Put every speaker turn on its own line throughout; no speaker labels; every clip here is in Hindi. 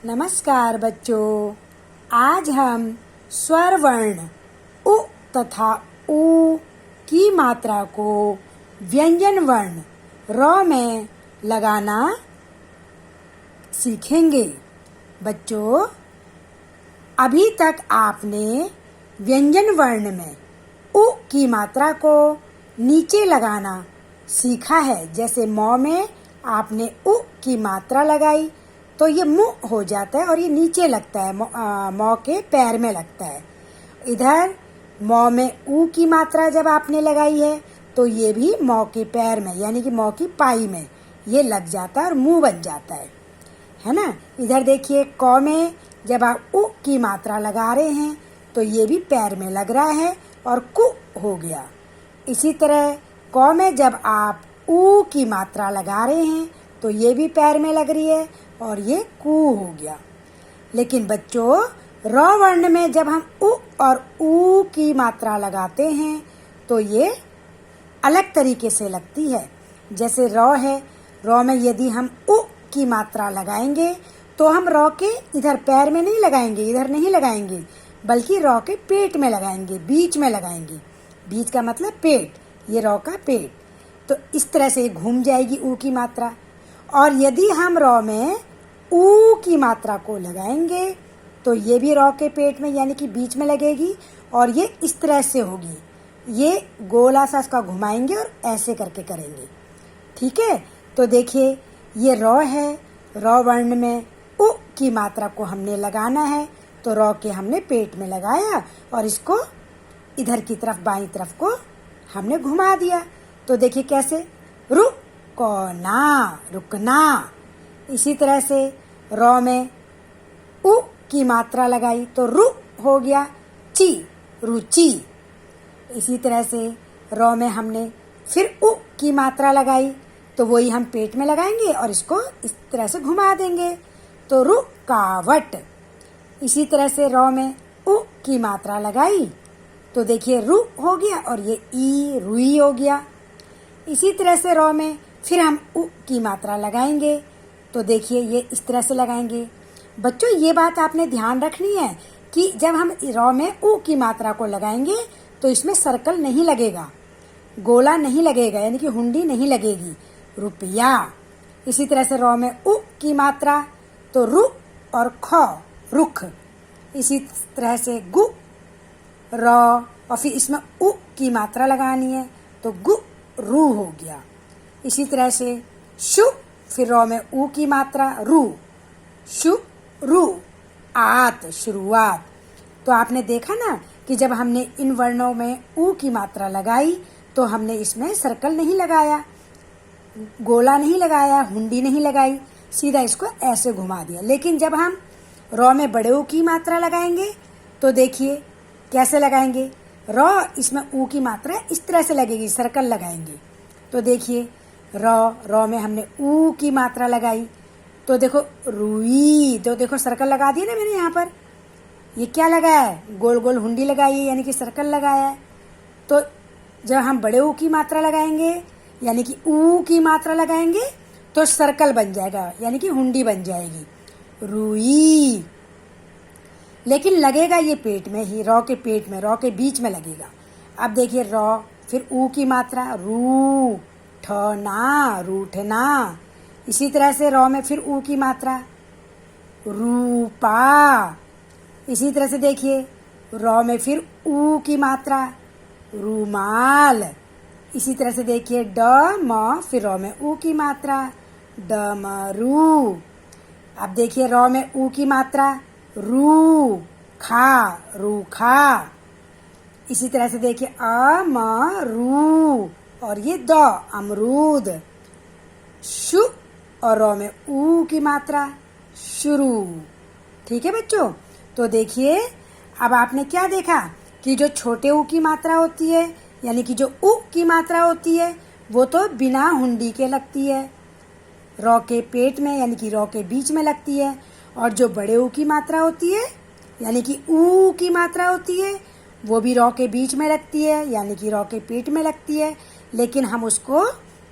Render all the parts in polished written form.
नमस्कार बच्चों, आज हम स्वर वर्ण उ तथा ऊ की मात्रा को व्यंजन वर्ण र में लगाना सीखेंगे। बच्चों, अभी तक आपने व्यंजन वर्ण में उ की मात्रा को नीचे लगाना सीखा है। जैसे मौ में आपने उ की मात्रा लगाई तो ये मुंह हो जाता है और ये नीचे लगता है, मौ के पैर में लगता है। इधर मौ में ऊ की मात्रा जब आपने लगाई है तो ये भी मौ के पैर में यानी कि मौ की पाई में ये लग जाता है और मुंह बन जाता है ना। इधर देखिए, कौ में जब आप उ की मात्रा लगा रहे हैं तो ये भी पैर में लग रहा है और कु हो गया। इसी तरह कौ में जब आप ऊ की मात्रा लगा रहे हैं तो ये भी पैर में लग रही है और ये कू हो गया। लेकिन बच्चों, र वर्ण में जब हम उ और ऊ की मात्रा लगाते हैं तो ये अलग तरीके से लगती है। जैसे र है, र में यदि हम उ की मात्रा लगाएंगे तो हम र के इधर पैर में नहीं लगाएंगे, इधर नहीं लगाएंगे, बल्कि र के पेट में लगाएंगे, बीच में लगाएंगे। बीच का मतलब पेट, ये र का पेट। तो इस तरह से घूम जाएगी ऊ की मात्रा। और यदि हम र में ऊ की मात्रा को लगाएंगे तो ये भी र के पेट में यानी कि बीच में लगेगी और ये इस तरह से होगी। ये गोला सा इसका घुमाएंगे और ऐसे करके करेंगे। ठीक है, तो देखिए ये र है, र वर्ण में उ की मात्रा को हमने लगाना है तो र के हमने पेट में लगाया और इसको इधर की तरफ, बाईं तरफ को हमने घुमा दिया। तो देखिए कैसे, रुकना, रुकना। इसी तरह से र में उ की मात्रा लगाई तो रु हो गया, ची, रुचि। इसी तरह से र में हमने फिर उ की मात्रा लगाई तो वही हम पेट में लगाएंगे और इसको इस तरह से घुमा देंगे तो रुकावट। इसी तरह से र में उ की मात्रा लगाई तो देखिए रु हो गया और ये ई, रुई हो गया। इसी तरह से र में फिर हम उ की मात्रा लगाएंगे तो देखिए ये इस तरह से लगाएंगे। बच्चों, ये बात आपने ध्यान रखनी है कि जब हम र में उ की मात्रा को लगाएंगे तो इसमें सर्कल नहीं लगेगा, गोला नहीं लगेगा, यानी कि हुंडी नहीं लगेगी। रुपया। इसी तरह से र में उ की मात्रा तो रु और ख, रुख। इसी तरह से गु, र और फिर इसमें उ की मात्रा लगानी है तो गु, रू हो गया। इसी तरह से शु, फिर र में ऊ की मात्रा रू, शु, रू, आत, शुरुआत। तो आपने देखा ना कि जब हमने इन वर्णों में ऊ की मात्रा लगाई तो हमने इसमें सर्कल नहीं लगाया, गोला नहीं लगाया, हुंडी नहीं लगाई, सीधा इसको ऐसे घुमा दिया। लेकिन जब हम र में बड़े ऊ की मात्रा लगाएंगे तो देखिए कैसे लगाएंगे। र इसमें ऊ की मात्रा इस तरह से लगेगी, सर्कल लगाएंगे। तो देखिए र में हमने ऊ की मात्रा लगाई तो देखो रुई, तो देखो सर्कल लगा दिया ना मैंने यहाँ पर। ये क्या लगाया है, गोल गोल हुंडी लगाई है यानी कि सर्कल लगाया है। तो जब हम बड़े ऊ की मात्रा लगाएंगे यानी कि ऊ की मात्रा लगाएंगे तो सर्कल बन जाएगा यानी कि हुंडी बन जाएगी, रुई। लेकिन लगेगा ये पेट में ही, र के पेट में, र के बीच में लगेगा। अब देखिए र फिर ऊ की मात्रा रू, ठना, रूठना। इसी तरह से र में फिर ऊ की मात्रा रूपा। इसी तरह से देखिए र में फिर ऊ की मात्रा रूमाल। इसी तरह से देखिए ड म, फिर र में ऊ की मात्रा डमरू। अब देखिए र में ऊ की मात्रा रू, खा, रूखा। इसी तरह से देखिए अ म रू और ये द, अमरूद। शु और र में ऊ की मात्रा शुरू। ठीक है बच्चों, तो देखिए अब आपने क्या देखा कि जो छोटे ऊ की मात्रा होती है यानी कि जो उ की मात्रा होती है वो तो बिना हुंडी के लगती है, र के पेट में यानी कि र के बीच में लगती है। और जो बड़े ऊ की मात्रा होती है यानी कि ऊ की मात्रा होती है वो भी र के बीच में लगती है यानी कि र के पेट में लगती है। लेकिन हम उसको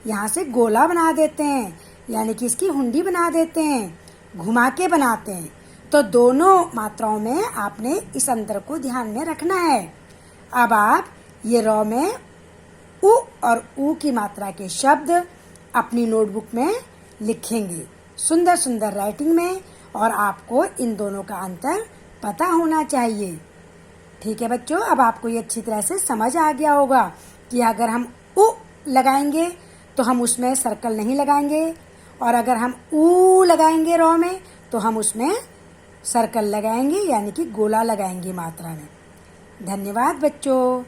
यहाँ से गोला बना देते हैं यानी कि इसकी हुंडी बना देते हैं घुमा के बनाते हैं। तो दोनों मात्राओं में आपने इस अंतर को ध्यान में रखना है। अब आप ये रॉ में उ और ऊ की मात्रा के शब्द अपनी नोटबुक में लिखेंगे, सुंदर सुंदर राइटिंग में, और आपको इन दोनों का अंतर पता होना चाहिए। ठीक है बच्चों, अब आपको ये अच्छी तरह से समझ आ गया होगा कि अगर हम उ लगाएंगे तो हम उसमें सर्कल नहीं लगाएंगे, और अगर हम ऊ लगाएंगे रॉ में तो हम उसमें सर्कल लगाएंगे, यानी कि गोला लगाएंगे मात्रा में। धन्यवाद बच्चों।